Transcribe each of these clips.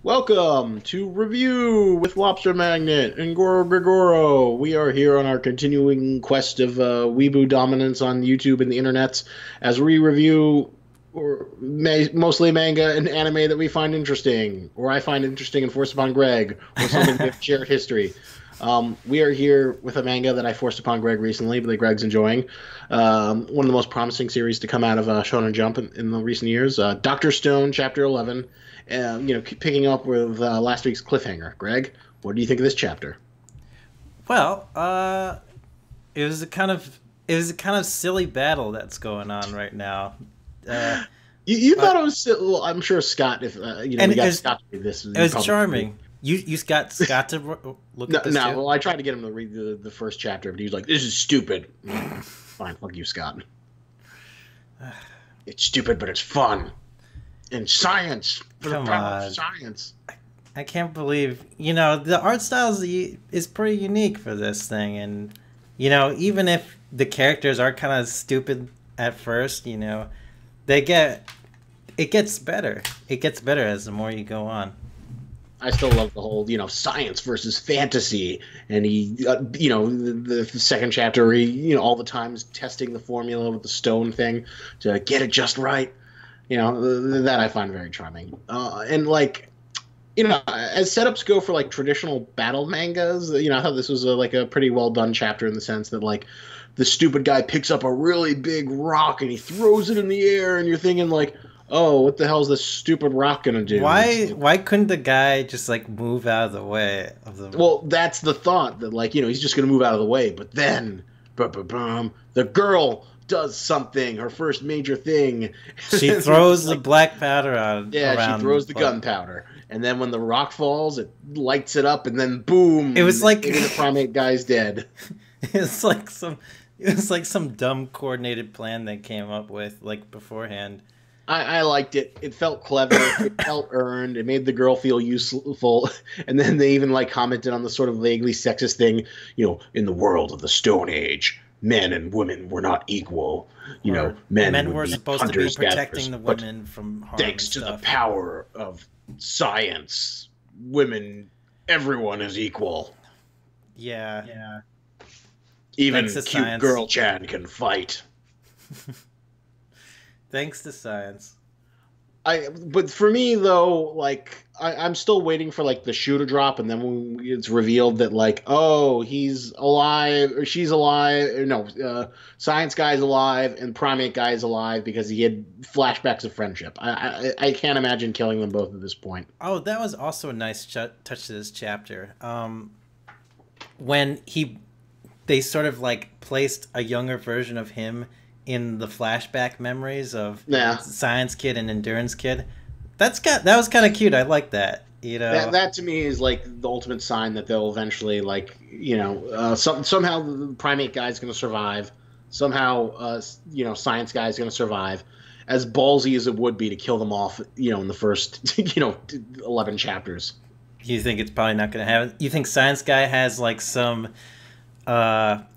Welcome to Review with Lobster Magnet and Gorogregoro. We are here on our continuing quest of weeboo dominance on YouTube and the internets as we review mostly manga and anime that we find interesting, or I find interesting and forced upon Greg, or something we have shared history. We are here with a manga that I forced upon Greg recently, but that Greg's enjoying. One of the most promising series to come out of Shonen Jump in the recent years. Doctor Stone, Chapter 11. Picking up with last week's cliffhanger. Greg, what do you think of this chapter? Well, it was a kind of silly battle that's going on right now. You thought it was well, I'm sure Scott, if we got Scott to read this, it was charming. You got Scott to look at this too? Well, I tried to get him to read the first chapter, but he was like, "This is stupid." Fine, fuck you, Scott. It's stupid, but it's fun. And science for the power of science. I can't believe the art style is pretty unique for this thing, and even if the characters are kind of stupid at first, it gets better. It gets better as the more you go on. I still love the whole, science versus fantasy, and he, the second chapter, he, all the times testing the formula with the stone thing to get it just right. That I find very charming. And as setups go for traditional battle mangas, I thought this was a pretty well done chapter in the sense that the stupid guy picks up a really big rock and he throws it in the air, and you're thinking oh, what the hell is this stupid rock gonna do? Why couldn't the guy just move out of the way of the? Well, that's the thought that he's just gonna move out of the way, but then, the girl does something, her first major thing. She throws the black powder out. Yeah, she throws the gunpowder, and then when the rock falls, it lights it up, and then boom! It was like the primate guy's dead. It was like some dumb coordinated plan they came up with beforehand. I liked it. It felt clever. It felt earned. It made the girl feel useful. And then they even commented on the sort of vaguely sexist thing, in the world of the Stone Age, men and women were not equal. Men were supposed to be protecting the women from harm. Thanks to the power of science, everyone is equal. Yeah. Even cute girl Chan can fight. Thanks to science. But for me though, I'm still waiting for the shoe to drop, and then when it's revealed that oh, he's alive or she's alive, or no, science guy's alive and primate guy's alive because he had flashbacks of friendship. I can't imagine killing them both at this point. Oh, that was also a nice touch to this chapter. When they sort of placed a younger version of him in the flashback memories of Science Kid and Endurance Kid. That was kind of cute. I like that. That to me is the ultimate sign that they'll eventually somehow the primate guy's going to survive. Somehow science guy's going to survive. As ballsy as it would be to kill them off, in the first 11 chapters. You think it's probably not going to happen? You think Science Guy has some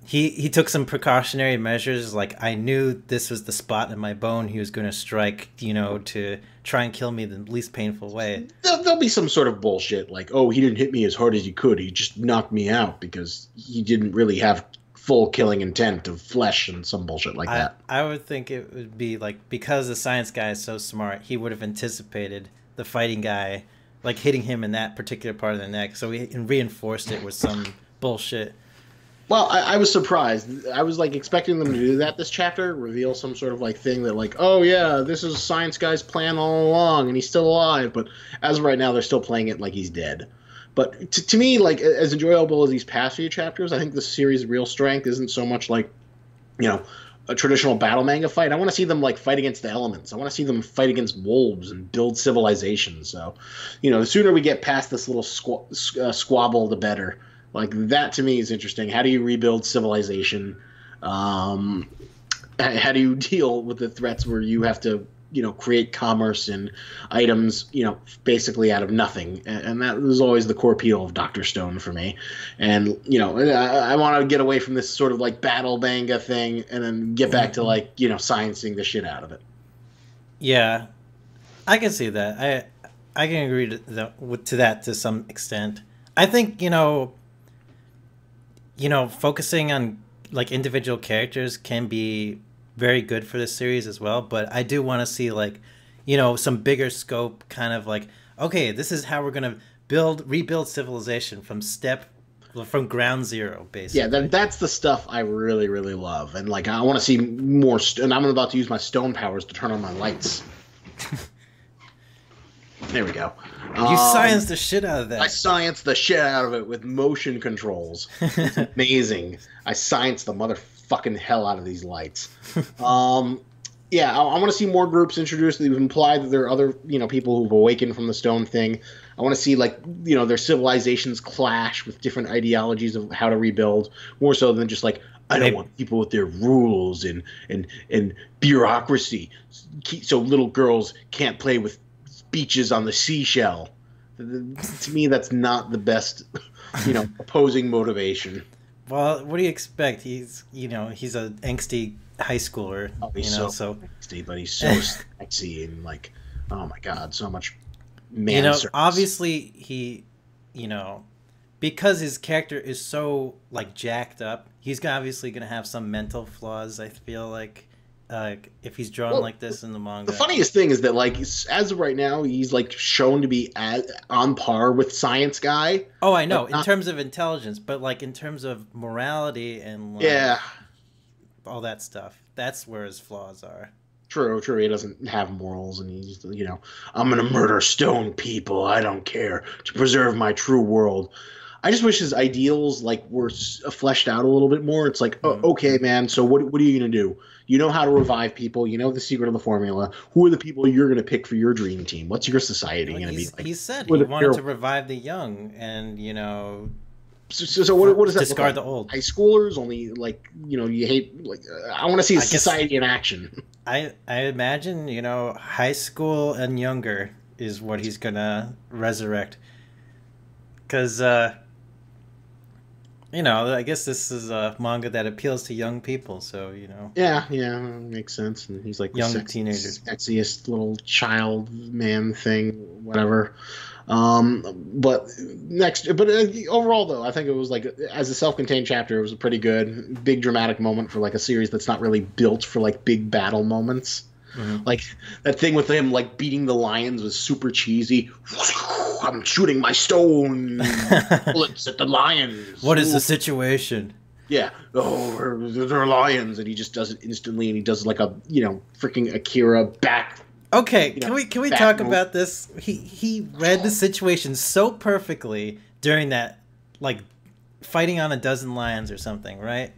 he took some precautionary measures, I knew this was the spot in my bone he was going to strike, to try and kill me the least painful way. There'll be some sort of bullshit oh, he didn't hit me as hard as he could, he just knocked me out because he didn't really have full killing intent of flesh and some bullshit like that. I would think it would be because the science guy is so smart, he would have anticipated the fighting guy hitting him in that particular part of the neck, so he reinforced it with some bullshit. Well, I was surprised. I was expecting them to do that this chapter, reveal some sort of thing that oh yeah, this is Science Guy's plan all along, and he's still alive. But as of right now, they're still playing it like he's dead. But to me, as enjoyable as these past few chapters, I think the series' real strength isn't so much a traditional battle manga fight. I want to see them fight against the elements. I want to see them fight against wolves and build civilizations. So, the sooner we get past this little squabble, the better. That to me is interesting. How do you rebuild civilization? How do you deal with the threats where you have to, create commerce and items, basically out of nothing? And that was always the core appeal of Dr. Stone for me. And, I want to get away from this sort of battle manga thing and then get back to sciencing the shit out of it. Yeah, I can see that. I can agree to that to some extent. I think focusing on like individual characters can be very good for this series as well. But I do want to see like, some bigger scope, kind of like, okay, this is how we're gonna rebuild civilization from ground zero, basically. Yeah, that's the stuff I really, really love, and like I want to see more. And I'm about to use my stone powers to turn on my lights. There we go. You scienced the shit out of that. I scienced the shit out of it with motion controls. It's amazing. I scienced the motherfucking hell out of these lights. Yeah, I want to see more groups introduced. They've implied that there are other, people who've awakened from the stone thing. I want to see, like, their civilizations clash with different ideologies of how to rebuild, more so than just like, I don't want people with their rules and bureaucracy, so little girls can't play with beaches on the seashell. To me, that's not the best, opposing motivation. Well, what do you expect? He's an angsty high schooler. Oh, he's so angsty, but he's so sexy and like, oh my god, so much man service. Obviously he, because his character is so like jacked up, he's obviously gonna have some mental flaws. I feel like if he's drawn like this in the manga. The funniest thing is that, like, as of right now, he's like shown to be on par with Science Guy. Oh, I know, in terms of intelligence, but like in terms of morality and like, all that stuff, that's where his flaws are. True. He doesn't have morals, and he's, I'm gonna murder stone people. I don't care, to preserve my true world. I just wish his ideals like were fleshed out a little bit more. It's like, okay, man. So what are you gonna do? You know how to revive people. You know the secret of the formula. Who are the people you're gonna pick for your dream team? What's your society gonna be like? He said he wanted to revive the young, and So what does that discard look like? the old? High schoolers only, like, you hate, like, I want to see a society in action. I imagine high school and younger is what he's gonna resurrect, because I guess this is a manga that appeals to young people, so Yeah, makes sense. And he's like young the teenagers, sexiest little child man thing, whatever. But overall though, I think it was like, as a self-contained chapter, it was a pretty good, big dramatic moment for like a series that's not really built for like big battle moments. Mm-hmm. Like that thing with him like beating the lions was super cheesy. I'm shooting my stone bullets at the lions. What is the situation? Yeah. Oh, they're lions, and he just does it instantly, and he does like a freaking Akira back. Okay, can we talk about this? He read the situation so perfectly during that, like, fighting on a dozen lions or something, right?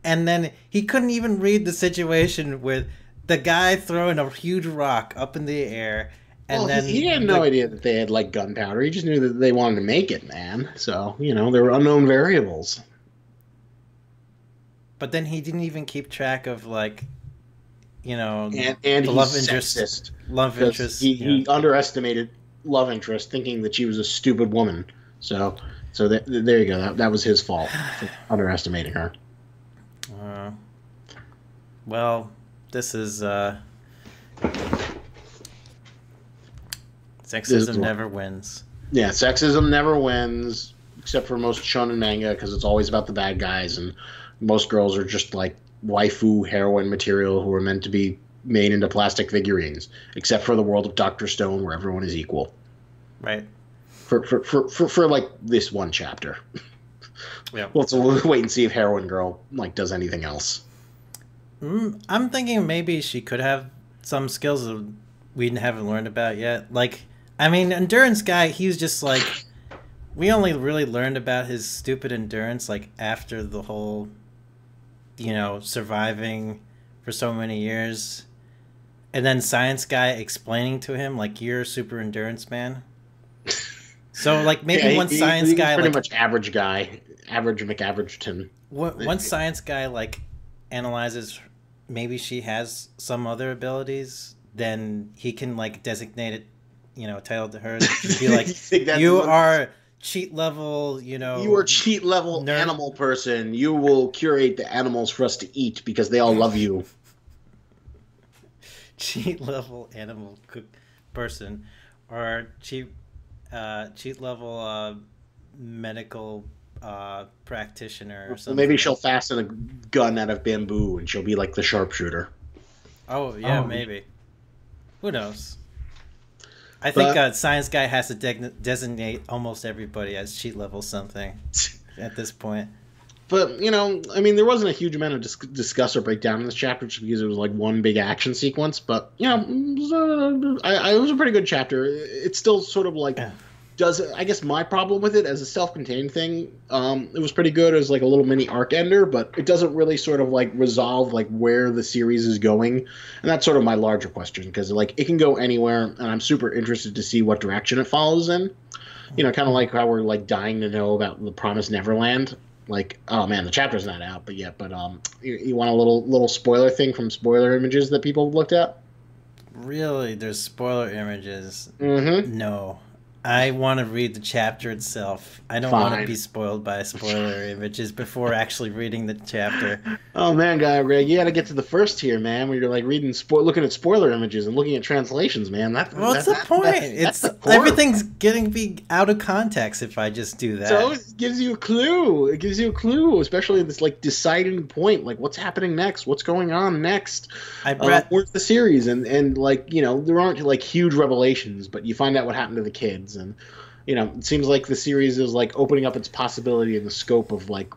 And then he couldn't even read the situation with the guy throwing a huge rock up in the air, and then he had no idea that they had like gunpowder. He just knew that they wanted to make it, man. So there were unknown variables. But then he didn't even keep track of like. And the love interest. He underestimated love interest, thinking that she was a stupid woman. So there you go. That was his fault for underestimating her. Well, this is sexism never wins. Yeah, sexism never wins, except for most shonen manga, because it's always about the bad guys, and most girls are just like waifu heroine material who are meant to be made into plastic figurines, except for the world of Dr. Stone, where everyone is equal. Right. For like this one chapter. Yeah. Well, so we'll wait and see if Heroine Girl like does anything else. I'm thinking maybe she could have some skills that we haven't learned about yet. Like, I mean, Endurance Guy, he's just like, we only really learned about his stupid endurance like after the whole, surviving for so many years, and then Science Guy explaining to him like, you're a super endurance man. So like maybe once Science Guy, pretty like, much average guy, average McAverageton. Once Science Guy like analyzes, maybe she has some other abilities, then he can like designate it, title to her, and be like, you are cheat level, you are cheat level animal person. You will curate the animals for us to eat because they all love you. Cheat level animal person. or cheat level medical practitioner or Well, maybe something. she'll fasten a gun out of bamboo and she'll be like the sharpshooter. Oh yeah, maybe. Who knows? I think But Science Guy has to designate almost everybody as cheat level something at this point. But I mean, there wasn't a huge amount of discuss or breakdown in this chapter just because it was like one big action sequence. But it was a pretty good chapter. It's still sort of like does I guess my problem with it as a self-contained thing, it was pretty good as like a little mini arc ender, but it doesn't really sort of like resolve like where the series is going, and that's sort of my larger question because like it can go anywhere, and I'm super interested to see what direction it follows in. Kind of like how we're like dying to know about the Promised Neverland. Like, oh man, the chapter's not out, but yet, but you want a little spoiler thing from spoiler images that people looked at? Really, there's spoiler images. Mm-hmm. No. I want to read the chapter itself. I don't want to be spoiled by spoiler images before actually reading the chapter. Oh man, Greg, you got to get to the first tier, man. Where you're like looking at spoiler images and looking at translations, man. What's the point? It's everything's getting be out of context if I just do that. So it gives you a clue. It gives you a clue, especially at this like deciding point, like what's happening next, what's going on next. Where's the series, and like there aren't like huge revelations, but you find out what happened to the kids. And it seems like the series is like opening up its possibility and the scope of like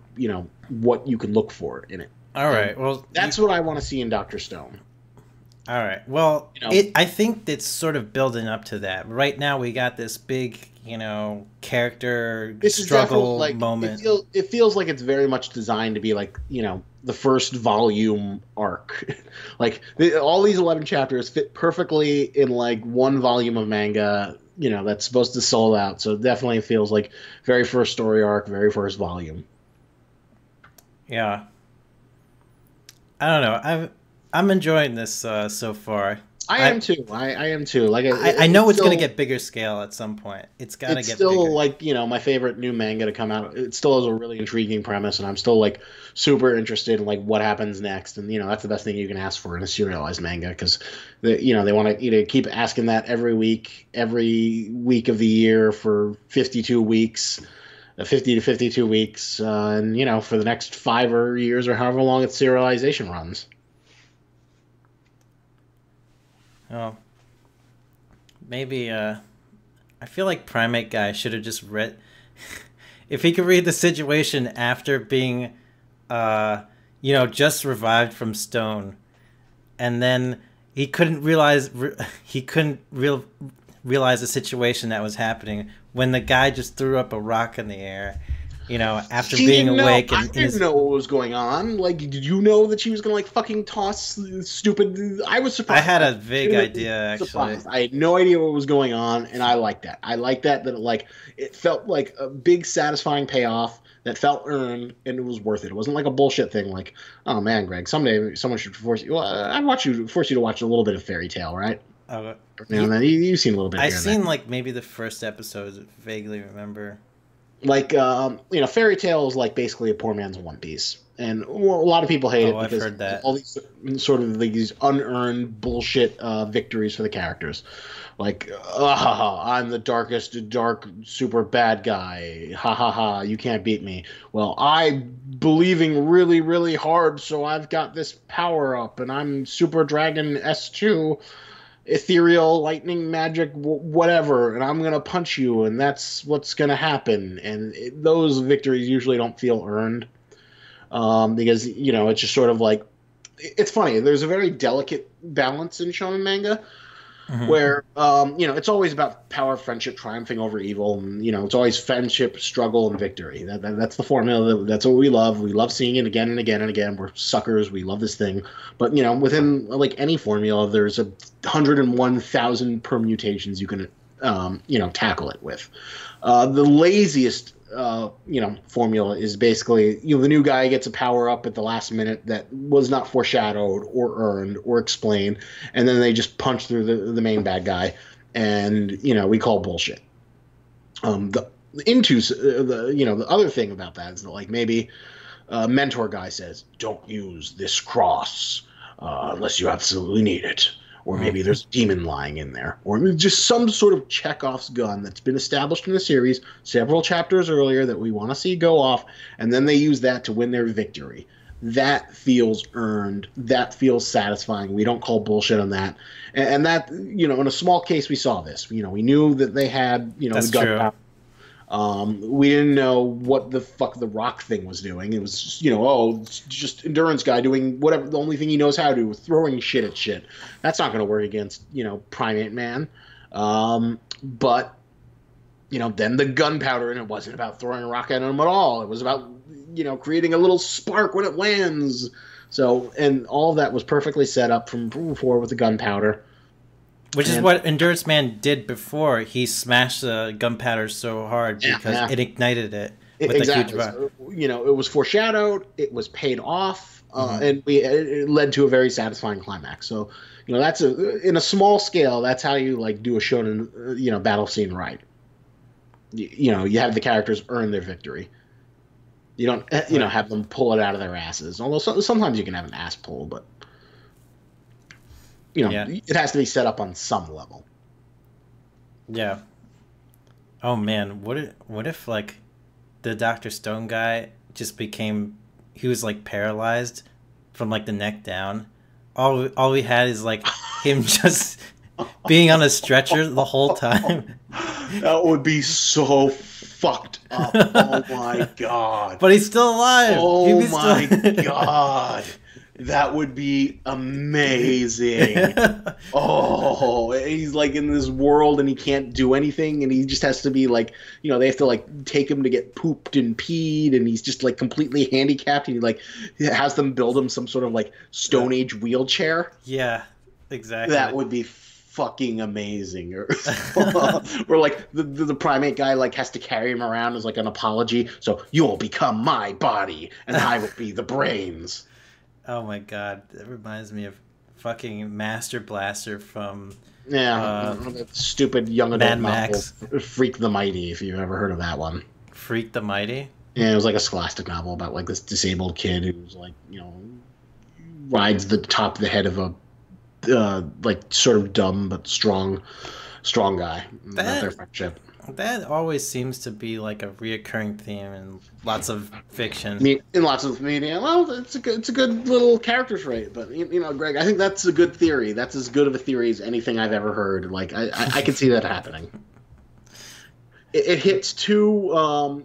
what you can look for in it. All right, well, that's what I want to see in Dr. Stone. All right, well, I think it's sort of building up to that. Right now, we got this big character struggle moment. It feels like it's very much designed to be like the first volume arc. Like all these 11 chapters fit perfectly in like one volume of manga. That's supposed to sold out. So it definitely feels like very first story arc, very first volume. Yeah. I don't know. I'm enjoying this so far. I am too. I am too. Like I know it's going to get bigger scale at some point. It's got to get still bigger. Like my favorite new manga to come out. It still has a really intriguing premise, and I'm still like super interested in like what happens next. And that's the best thing you can ask for in a serialized manga because they want to keep asking that every week of the year for 52 weeks. 50 to 52 weeks, and for the next 5 years or however long its serialization runs. Oh, maybe I feel like Primate Guy should have just read. If he could read the situation after being, just revived from stone, and then he couldn't realize realize the situation that was happening when the guy just threw up a rock in the air, after being awake. I didn't know what was going on. Like, did you know that she was gonna like fucking toss stupid? I was surprised. I had a vague idea actually. I had no idea what was going on, and I liked that. I liked that it felt like a big satisfying payoff that felt earned, and it was worth it. It wasn't like a bullshit thing. Like, oh man, Greg, someday someone should force you. Well, force you to watch a little bit of Fairy Tail, right? Okay. You've seen a little bit. I've seen like maybe the first episodes. Vaguely remember. Like Fairy Tail is like basically a poor man's One Piece, and a lot of people hate it because I've heard that. All these sort of like these unearned bullshit victories for the characters. Like, I'm the dark super bad guy. Ha ha ha! You can't beat me. Well, I'm believing really really hard, so I've got this power up, and I'm Super Dragon S2. Ethereal, lightning, magic, whatever, and I'm gonna punch you, and that's what's gonna happen. And those victories usually don't feel earned, because it's just sort of like it's funny. There's a very delicate balance in shonen manga, where it's always about power, friendship, triumphing over evil, and it's always friendship, struggle, and victory. That's the formula. That's what we love. We love seeing it again and again and again. We're suckers. We love this thing. But within like any formula, there's 101,000 permutations you can tackle it with. The laziest formula is basically the new guy gets a power up at the last minute that was not foreshadowed or earned or explained, and then they just punch through the main bad guy, and we call bullshit. The other thing about that is that like maybe a mentor guy says, don't use this cross unless you absolutely need it, or maybe there's a demon lying in there, or just some sort of Chekhov's gun that's been established in the series several chapters earlier that we want to see go off, and then they use that to win their victory. That feels earned. That feels satisfying. We don't call bullshit on that. And that, you know, in a small case, we saw this. You know, we knew that they had, you know, That's the gun true. power. We didn't know what the fuck the rock thing was doing. It was just, you know, oh, it's just endurance guy doing whatever, the only thing he knows how to do, throwing shit at shit. That's not going to work against, you know, Primate Man. But, you know, then the gunpowder, and it wasn't about throwing a rock at him at all. It was about, you know, creating a little spark when it lands. So, and all of that was perfectly set up from before with the gunpowder. Which is what Endurance Man did before. He smashed the gunpowder so hard because it ignited it with exactly. a huge rock. So, you know, it was foreshadowed, it was paid off, and it led to a very satisfying climax. So, you know, that's in a small scale, that's how you like do a shonen, you know, battle scene right. You know, you have the characters earn their victory. You don't, you know, have them pull it out of their asses. Although sometimes you can have an ass pull, but you know, it has to be set up on some level. Yeah. Oh man, what if like the Dr. Stone guy just became, he was like paralyzed from like the neck down. All we had is like him just being on a stretcher the whole time. That would be so fucked up. Oh my god. But he's still alive. Oh my god. That would be amazing. Oh, he's like in this world and he can't do anything, and he just has to be like, you know, they have to like take him to get pooped and peed, and he's just like completely handicapped, and he like has them build him some sort of like Stone Age wheelchair. Yeah, exactly. That would be fucking amazing. Or like the primate guy like has to carry him around as like an apology. So you'll become my body, and I will be the brains. Oh my god, that reminds me of fucking Master Blaster from that stupid young adult novel, Freak the Mighty, if you've ever heard of that one. Freak the Mighty? Yeah, it was like a scholastic novel about like this disabled kid who's like, you know, rides the top of the head of a like sort of dumb but strong guy. About their friendship. That always seems to be like a reoccurring theme in lots of fiction. In lots of media. Well, it's a good little character trait, but you know, Greg, I think that's a good theory. That's as good of a theory as anything I've ever heard. Like I can see that happening. It hits two.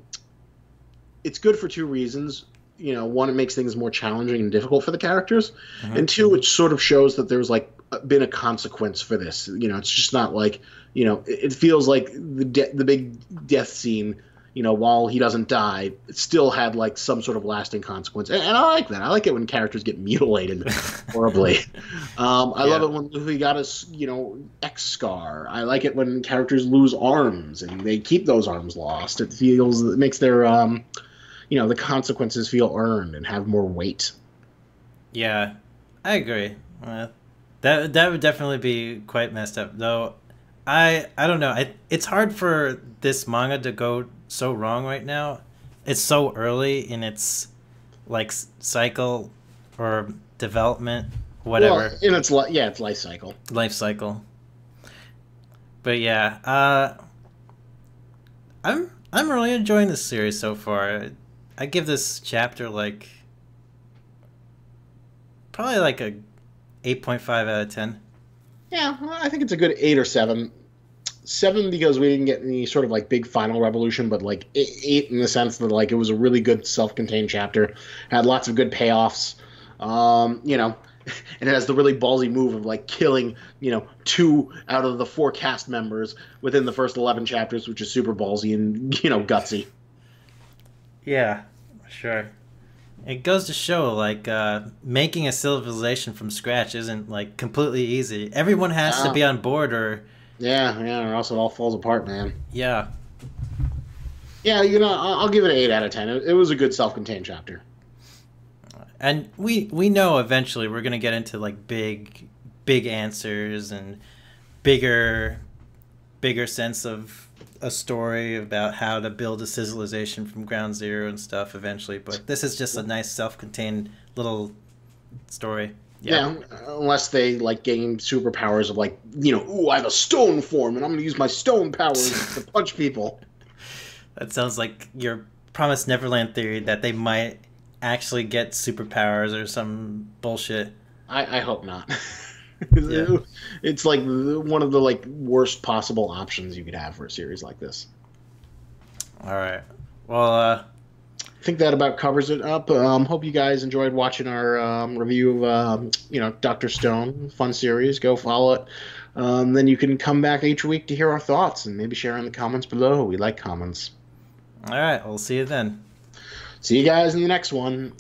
It's good for two reasons. You know, one, it makes things more challenging and difficult for the characters, and two, it sort of shows that there's like been a consequence for this. You know, it's just not like, you know, it feels like the big death scene, you know, while he doesn't die, it still had like some sort of lasting consequence, and I like that. I like it when characters get mutilated horribly. I love it when Luffy got his, you know, X scar. I like it when characters lose arms and they keep those arms lost. It makes their you know, the consequences feel earned and have more weight. Yeah, I agree. That would definitely be quite messed up, though. I don't know. It's hard for this manga to go so wrong right now. It's so early in its like cycle or development, whatever. Well, in its life cycle. Life cycle. But yeah, I'm really enjoying this series so far. I give this chapter like probably like a 8.5 out of 10. Yeah, I think it's a good 8 or 7. 7 because we didn't get any sort of like big final revolution, but like 8 in the sense that like it was a really good self-contained chapter. Had lots of good payoffs. You know, and it has the really ballsy move of like killing, you know, 2 out of the 4 cast members within the first 11 chapters, which is super ballsy and, you know, gutsy. Yeah, sure. It goes to show, like, making a civilization from scratch isn't, like, completely easy. Everyone has to be on board, or... Yeah, or else it all falls apart, man. Yeah. Yeah, you know, I'll give it an 8 out of 10. It was a good self-contained chapter. And we know eventually we're going to get into, like, big answers and bigger sense of a story about how to build a civilization from ground zero and stuff eventually, but this is just a nice self-contained little story. Yeah, unless they like gain superpowers of like, ooh, I have a stone form and I'm gonna use my stone powers to punch people. That sounds like your Promised Neverland theory that they might actually get superpowers or some bullshit. I hope not. Yeah. It's like one of the like worst possible options you could have for a series like this. All right. Well, I think that about covers it up. Hope you guys enjoyed watching our review of Dr. Stone. Fun series. Go follow it. Then you can come back each week to hear our thoughts and maybe share in the comments below. We like comments. all right. We'll see you then. See you guys in the next one.